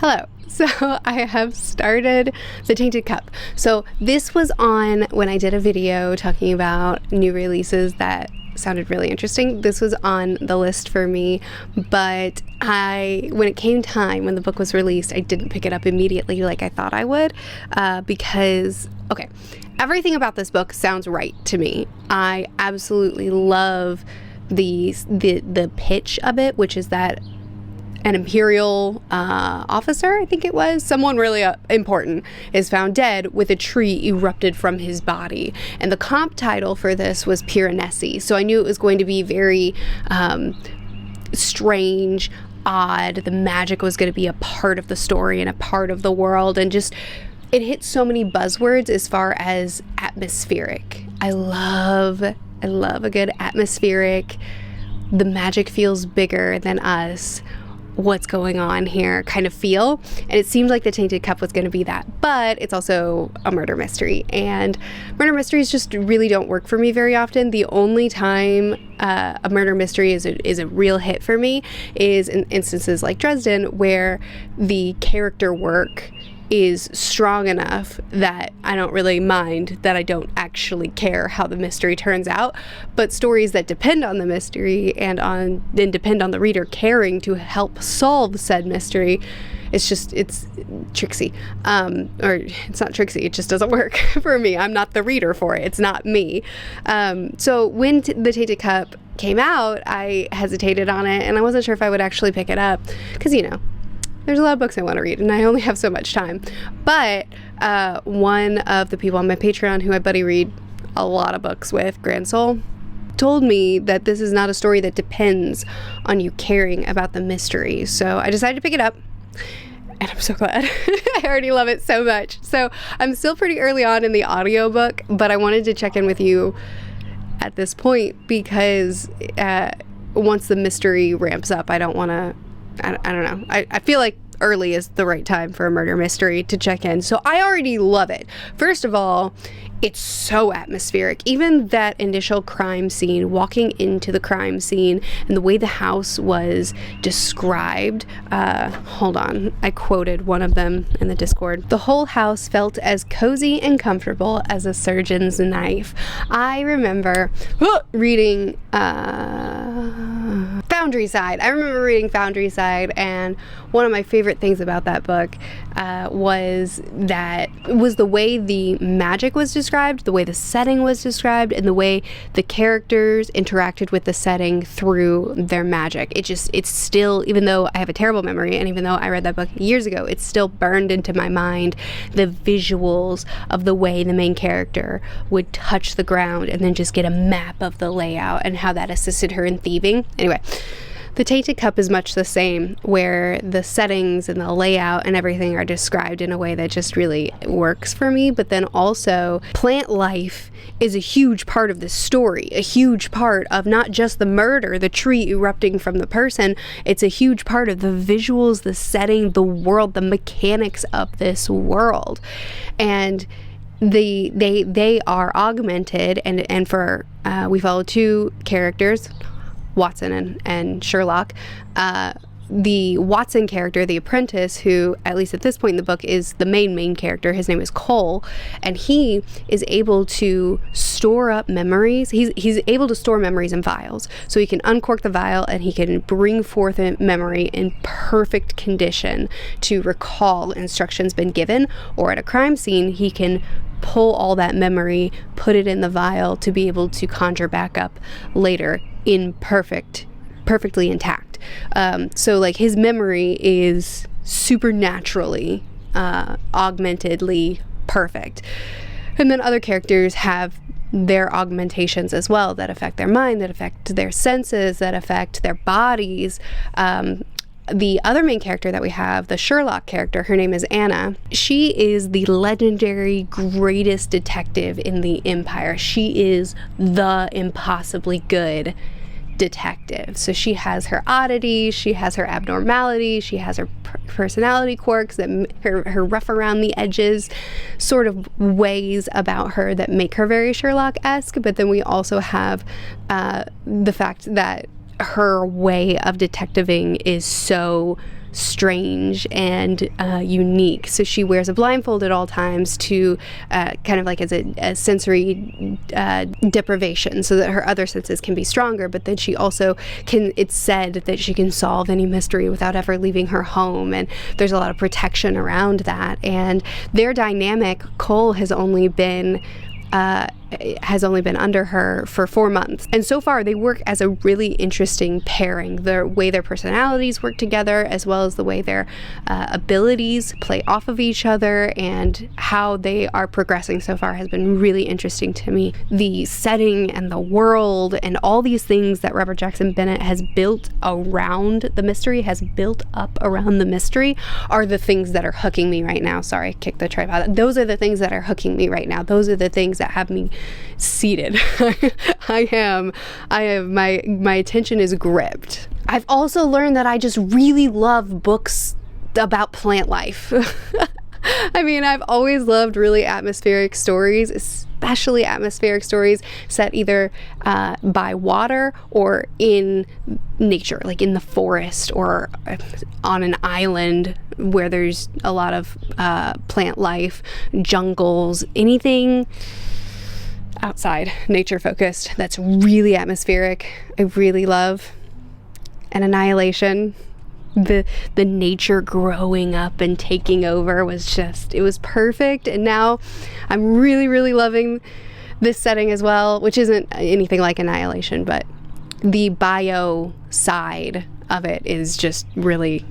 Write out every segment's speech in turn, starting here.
Hello. So I have started the Tainted Cup. So this was on when I did a video talking about new releases that sounded really interesting. This was on the list for me, but when it came time, when the book was released, I didn't pick it up immediately like I thought I would, because, okay, everything about this book sounds right to me. I absolutely love the pitch of it, which is that an imperial officer, I think it was, someone really important, is found dead with a tree erupted from his body. And the comp title for this was Piranesi. So I knew it was going to be very strange, odd. The magic was going to be a part of the story and a part of the world. And just, it hit so many buzzwords as far as atmospheric. I love a good atmospheric, the magic feels bigger than us, what's going on here kind of feel. And it seemed like the Tainted Cup was going to be that, but it's also a murder mystery, and murder mysteries just really don't work for me very often. The only time a murder mystery is a real hit for me is in instances like Dresden, where the character work is strong enough that I don't really mind that I don't actually care how the mystery turns out. But stories that depend on the mystery and depend on the reader caring to help solve said mystery, it's tricksy. Or it's not tricksy, it just doesn't work for me. I'm not the reader for it. It's not me. So when the Tainted Cup came out, I hesitated on it, and I wasn't sure if I would actually pick it up, because, you know, there's a lot of books I want to read, and I only have so much time. But one of the people on my Patreon who I buddy read a lot of books with, Grand Soul, told me that this is not a story that depends on you caring about the mystery. So I decided to pick it up, and I'm so glad. I already love it so much. So I'm still pretty early on in the audiobook, but I wanted to check in with you at this point because once the mystery ramps up, I don't want to, I don't know. I feel like early is the right time for a murder mystery to check in. So I already love it. First of all, it's so atmospheric. Even that initial crime scene, walking into the crime scene, and the way the house was described. Hold on. I quoted one of them in the Discord. The whole house felt as cozy and comfortable as a surgeon's knife. I remember reading Foundry Side. I remember reading Foundry Side, and one of my favorite things about that book was the way the magic was described, the way the setting was described, and the way the characters interacted with the setting through their magic. It's still, even though I have a terrible memory, and even though I read that book years ago, it's still burned into my mind, the visuals of the way the main character would touch the ground and then just get a map of the layout and how that assisted her in thieving. Anyway, the Tainted Cup is much the same, where the settings and the layout and everything are described in a way that just really works for me. But then also, plant life is a huge part of this story, a huge part of not just the murder, the tree erupting from the person. It's a huge part of the visuals, the setting, the world, the mechanics of this world. And they are augmented, and for we follow two characters, Watson and Sherlock. The Watson character, the apprentice, who, at least at this point in the book, is the main character. His name is Cole, and he is able to store up memories. He's able to store memories in vials. So he can uncork the vial, and he can bring forth a memory in perfect condition to recall instructions been given, or at a crime scene, he can pull all that memory, put it in the vial to be able to conjure back up later in perfectly intact. So like his memory is supernaturally, augmentedly perfect. And then other characters have their augmentations as well that affect their mind, that affect their senses, that affect their bodies. The other main character that we have, the Sherlock character, her name is Anna. She is the legendary greatest detective in the Empire. She is the impossibly good detective. So she has her oddities, she has her abnormalities, she has her personality quirks, that her rough around the edges sort of ways about her that make her very Sherlock-esque. But then we also have the fact that her way of detectiving is so strange and unique. So she wears a blindfold at all times to kind of like as a sensory deprivation, so that her other senses can be stronger, but then she also can, it's said that she can solve any mystery without ever leaving her home, and there's a lot of protection around that. And their dynamic, Cole has only been under her for 4 months. And so far, they work as a really interesting pairing. The way their personalities work together, as well as the way their abilities play off of each other, and how they are progressing so far has been really interesting to me. The setting and the world and all these things that Robert Jackson Bennett has built around the mystery, has built up around the mystery, are the things that are hooking me right now. Sorry, I kicked the tripod. Those are the things that are hooking me right now. Those are the things that have me seated. I have my attention is gripped. I've also learned that I just really love books about plant life. I mean, I've always loved really atmospheric stories, especially atmospheric stories set either by water or in nature, like in the forest or on an island where there's a lot of plant life, jungles, anything outside, nature focused, that's really atmospheric, I really love. And Annihilation, the nature growing up and taking over was just, it was perfect. And now I'm really, really loving this setting as well, which isn't anything like Annihilation, but the bio side of it is just really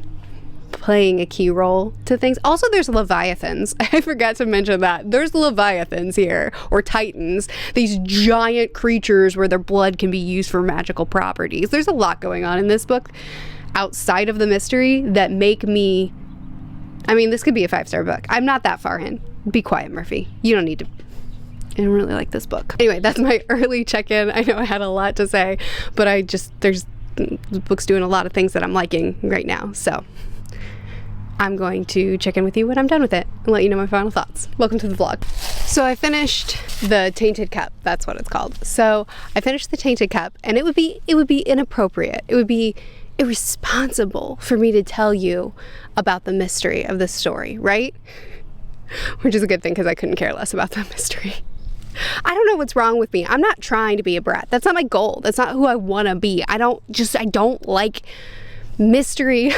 playing a key role to things. Also, there's Leviathans. I forgot to mention that. There's Leviathans here, or Titans, these giant creatures where their blood can be used for magical properties. There's a lot going on in this book outside of the mystery that make me, I memean, this could be a 5-star book. I'm not that far in. Be quiet, Murphy. You don't need to. I don't really like this book. Anyway, that's my early check-in. I know I had a lot to say, but the book's doing a lot of things that I'm liking right now, so I'm going to check in with you when I'm done with it and let you know my final thoughts. Welcome to the vlog. So I finished the Tainted Cup. That's what it's called. So I finished the Tainted Cup, and it would be inappropriate. It would be irresponsible for me to tell you about the mystery of this story, right? Which is a good thing, because I couldn't care less about the mystery. I don't know what's wrong with me. I'm not trying to be a brat. That's not my goal. That's not who I want to be. I don't like mystery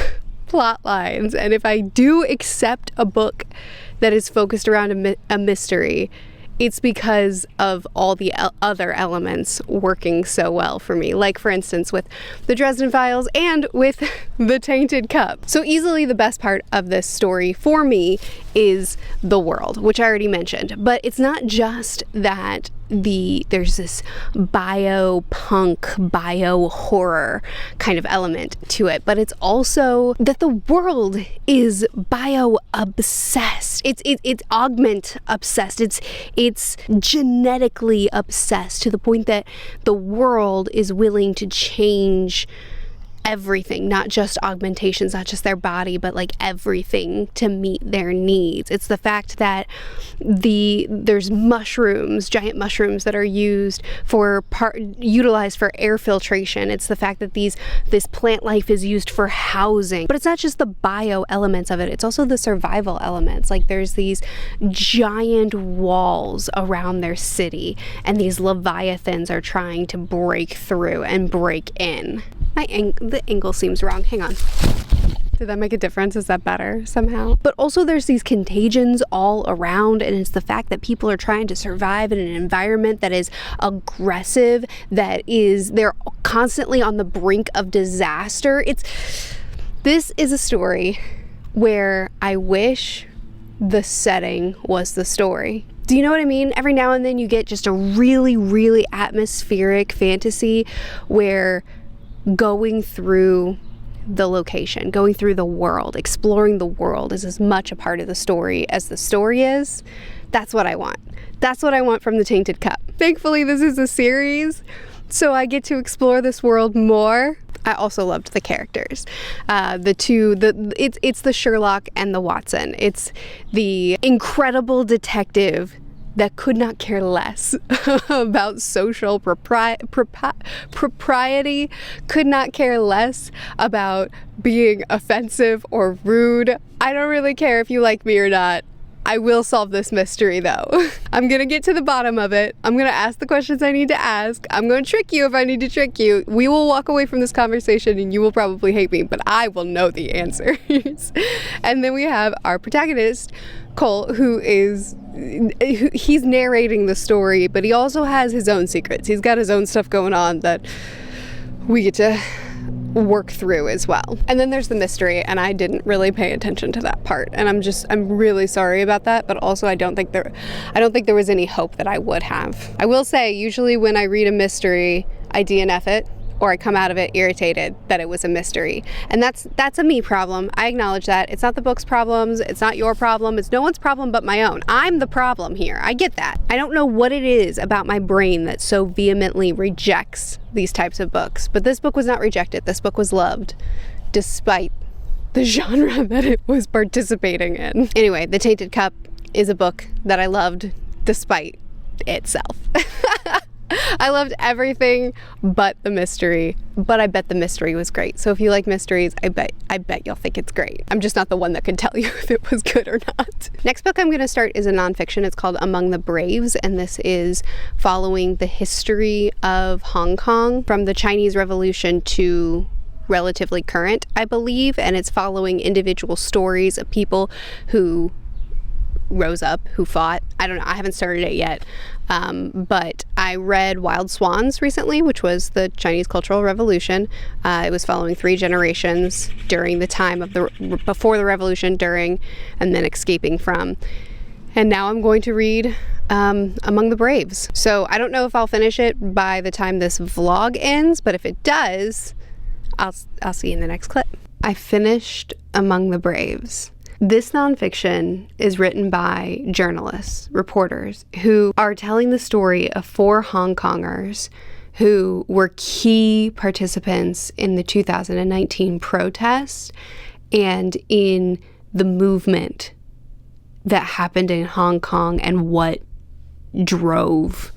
plot lines. And if I do accept a book that is focused around a mystery, it's because of all the other elements working so well for me. Like, for instance, with the Dresden Files and with the Tainted Cup. So easily the best part of this story for me is the world, which I already mentioned. But it's not just that there's this bio-punk, bio-horror kind of element to it, but it's also that the world is bio-obsessed. It's augment obsessed. It's genetically obsessed, to the point that the world is willing to change everything, not just augmentations, not just their body, but like everything to meet their needs. It's the fact that there's mushrooms, giant mushrooms that are utilized for air filtration. It's the fact that this plant life is used for housing. But it's not just the bio elements of it, it's also the survival elements. Like, there's these giant walls around their city, and these leviathans are trying to break through and break in. The angle seems wrong. Hang on. Did that make a difference? Is that better somehow? But also there's these contagions all around, and it's the fact that people are trying to survive in an environment that is aggressive, they're constantly on the brink of disaster. This is a story where I wish the setting was the story. Do you know what I mean? Every now and then you get just a really, really atmospheric fantasy where going through the location, going through the world, exploring the world is as much a part of the story as the story is. That's what I want. That's what I want from the Tainted Cup. Thankfully, this is a series, so I get to explore this world more. I also loved the characters. It's the Sherlock and the Watson. It's the incredible detective that could not care less about social propriety, could not care less about being offensive or rude. I don't really care if you like me or not. I will solve this mystery though. I'm gonna get to the bottom of it. I'm gonna ask the questions I need to ask. I'm gonna trick you if I need to trick you. We will walk away from this conversation and you will probably hate me, but I will know the answers. And then we have our protagonist, Cole, he's narrating the story, but he also has his own secrets. He's got his own stuff going on that we get to work through as well. And then there's the mystery, and I didn't really pay attention to that part, and I'm really sorry about that, but also I don't think there was any hope that I would have. I will say, usually when I read a mystery, I DNF it, or I come out of it irritated that it was a mystery. And that's a me problem. I acknowledge that. It's not the book's problems. It's not your problem. It's no one's problem but my own. I'm the problem here. I get that. I don't know what it is about my brain that so vehemently rejects these types of books. But this book was not rejected. This book was loved, despite the genre that it was participating in. Anyway, The Tainted Cup is a book that I loved despite itself. I loved everything but the mystery, but I bet the mystery was great. So if you like mysteries, I bet you'll think it's great. I'm just not the one that can tell you if it was good or not. Next book I'm going to start is a nonfiction. It's called Among the Braves, and this is following the history of Hong Kong from the Chinese Revolution to relatively current, I believe, and it's following individual stories of people who rose up, who fought. I don't know, I haven't started it yet, but I read Wild Swans recently, which was the Chinese Cultural Revolution. It was following 3 generations during the time of before the revolution, during, and then escaping from. And now I'm going to read Among the Braves. So I don't know if I'll finish it by the time this vlog ends, but if it does, I'll see you in the next clip. I finished Among the Braves. This nonfiction is written by journalists, reporters, who are telling the story of 4 Hong Kongers who were key participants in the 2019 protests and in the movement that happened in Hong Kong and what drove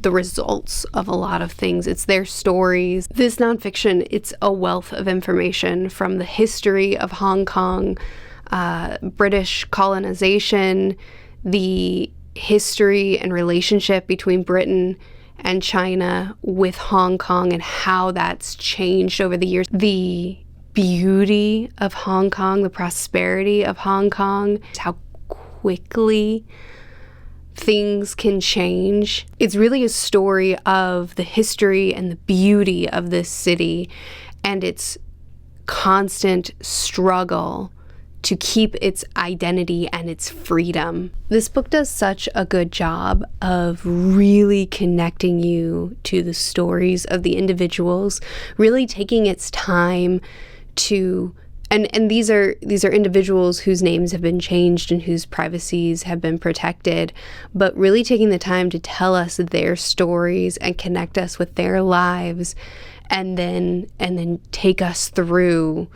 the results of a lot of things. It's their stories. This nonfiction, it's a wealth of information from the history of Hong Kong, British colonization, the history and relationship between Britain and China with Hong Kong and how that's changed over the years, the beauty of Hong Kong, the prosperity of Hong Kong, how quickly things can change. It's really a story of the history and the beauty of this city and its constant struggle to keep its identity and its freedom. This book does such a good job of really connecting you to the stories of the individuals, really taking its time to, and these are individuals whose names have been changed and whose privacies have been protected, but really taking the time to tell us their stories and connect us with their lives, and then take us through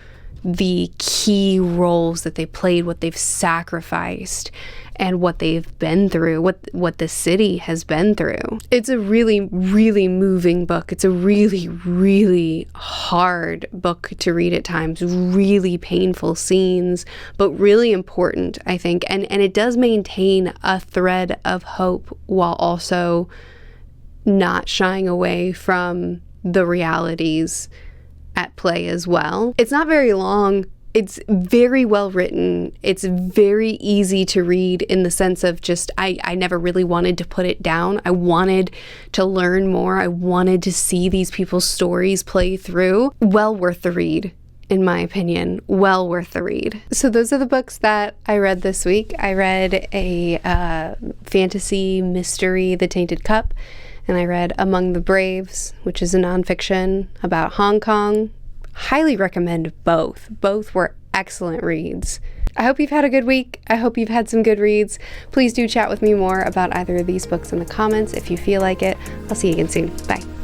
the key roles that they played, what they've sacrificed, and what they've been through, what the city has been through. It's a really, really moving book. It's a really, really hard book to read at times, really painful scenes, but really important, I think. And it does maintain a thread of hope while also not shying away from the realities at play as well. It's not very long. It's very well written. It's very easy to read in the sense of just, I never really wanted to put it down. I wanted to learn more. I wanted to see these people's stories play through. Well worth the read, in my opinion. Well worth the read. So those are the books that I read this week. I read a fantasy mystery, The Tainted Cup, and I read Among the Braves, which is a nonfiction about Hong Kong. Highly recommend both. Both were excellent reads. I hope you've had a good week. I hope you've had some good reads. Please do chat with me more about either of these books in the comments if you feel like it. I'll see you again soon. Bye.